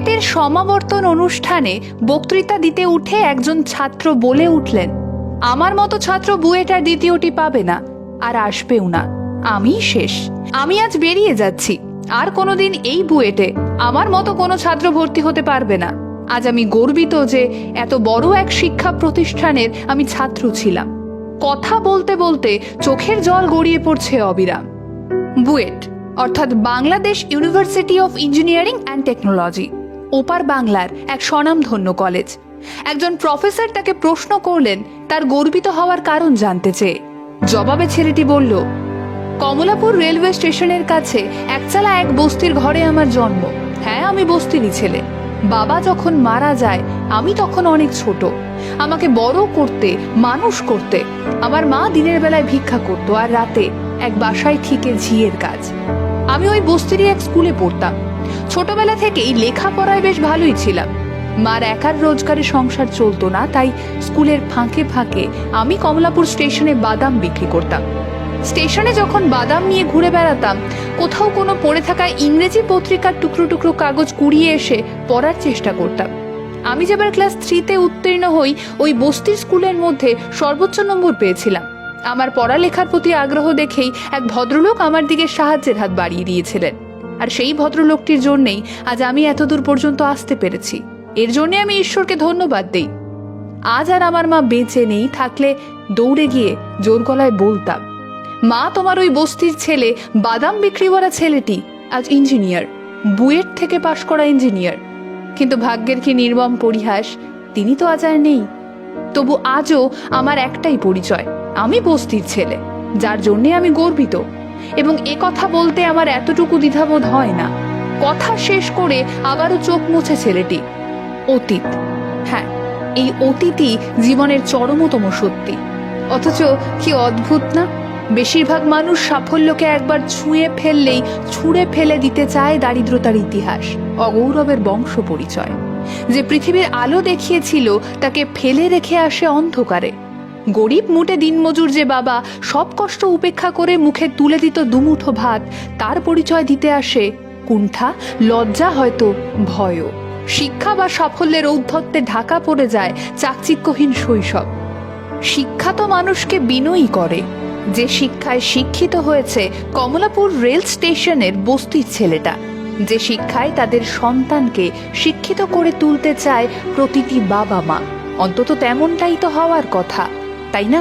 বুয়েটের সমাবর্তন অনুষ্ঠানে বক্তৃতা দিতে উঠে একজন ছাত্র বলে উঠলেন, আমার মতো ছাত্র বুয়েট আর দ্বিতীয়টি পাবে না, আর আসবেও না। আমি শেষ। আমি আজ বেরিয়ে যাচ্ছি। আর কোনোদিন এই বুয়েটে আমার মতো কোনো ছাত্র ভর্তি হতে পারবে না। আজ আমি গর্বিত যে এত বড় এক শিক্ষা প্রতিষ্ঠানের আমি ছাত্র ছিলাম। কথা বলতে বলতে চোখের জল গড়িয়ে পড়ছে অবিরাম। বুয়েট অর্থাৎ Bangladesh university of engineering and technology, ওপার বাংলার এক স্বনামধন্য কলেজ। একজন প্রফেসর তাকে প্রশ্ন করলেন তার গর্বিত হওয়ার কারণ জানতে চেয়ে। জবাবে ছেলেটি বলল, কমলাপুর রেলওয়ে স্টেশনের কাছে একচালা এক বস্তির ঘরে আমার জন্ম। হ্যাঁ, আমি বস্তিরই ছেলে। বাবা যখন মারা যায় আমি তখন অনেক ছোট। আমাকে বড় করতে, মানুষ করতে আমার মা দিনের বেলায় ভিক্ষা করত, আর রাতে এক বাসায় ঠিকে ঝিয়ের কাজ। আমি ওই বস্তিরই এক স্কুলে পড়তাম। ছোটবেলা থেকেই লেখাপড়ায় বেশ ভালোই ছিলাম। মার একার রোজগারে সংসার চলতো না, তাই স্কুলের ফাঁকে ফাঁকে আমি কমলাপুর স্টেশনে বাদাম বিক্রি করতাম। স্টেশনে যখন বাদাম নিয়ে ঘুরে বেড়াতাম, কোথাও কোনো পড়ে থাকা ইংরেজি পত্রিকার টুকরো টুকরো কাগজ কুড়িয়ে এসে পড়ার চেষ্টা করতাম। আমি যেবার ক্লাস 3-তে উত্তীর্ণ হই, ওই বস্তির স্কুলের মধ্যে সর্বোচ্চ নম্বর পেয়েছিলাম। আমার পড়ালেখার প্রতি আগ্রহ দেখেই এক ভদ্রলোক আমার দিকে সাহায্যের হাত বাড়িয়ে দিয়েছিলেন। আর সেই ভদ্রলোকটির জন্যেই আজ আমি এতদূর পর্যন্ত আসতে পেরেছি। এর জন্যে আমি ঈশ্বরকে ধন্যবাদ দেই। আজ আর আমার মা বেঁচে নেই, থাকলে দৌড়ে গিয়ে জোর গলায় বলতাম, মা, তোমার ওই বস্তির ছেলে, বাদাম বিক্রি করা ছেলেটি আজ ইঞ্জিনিয়ার, বুয়েট থেকে পাশ করা ইঞ্জিনিয়ার। কিন্তু ভাগ্যের কি নির্মম পরিহাস, তিনি তো আজ আর নেই। তবু আজও আমার একটাই পরিচয়, আমি বস্তির ছেলে, যার জন্যে আমি গর্বিত। এবং এ কথা বলতে আমার এতটুকু দ্বিধাবোধ হয় না। কথা শেষ করে আবারও চোখ মুছে ছেলেটি। অতীত, হ্যাঁ, এই অতীতই জীবনের চরমতম সত্যি। অথচ কি অদ্ভুত না, বেশিরভাগ মানুষ সাফল্যকে একবার ছুঁয়ে ফেললেই ছুঁড়ে ফেলে দিতে চায় দারিদ্রতার ইতিহাস, অগৌরবের বংশ পরিচয়। যে পৃথিবীর আলো দেখিয়েছিল তাকে ফেলে রেখে আসে অন্ধকারে। গরিব মুটে দিনমজুর যে বাবা সব কষ্ট উপেক্ষা করে মুখে তুলে দিত দুমুঠো ভাত, তার পরিচয় দিতে আসে কুণ্ঠা, লজ্জা, হয়তো ভয়ও। শিক্ষা বা সাফল্যের ঔদ্ধত্যে ঢাকা পড়ে যায় চাকচিক্যহীন শৈশব। শিক্ষা তো মানুষকে বিনয়ী করে। যে শিক্ষায় শিক্ষিত হয়েছে কমলাপুর রেল স্টেশনের বস্তির ছেলেটা, যে শিক্ষায় তাদের সন্তানকে শিক্ষিত করে তুলতে চায় প্রতিটি বাবা মা, অন্তত তেমনটাই তো হওয়ার কথা, তাই না?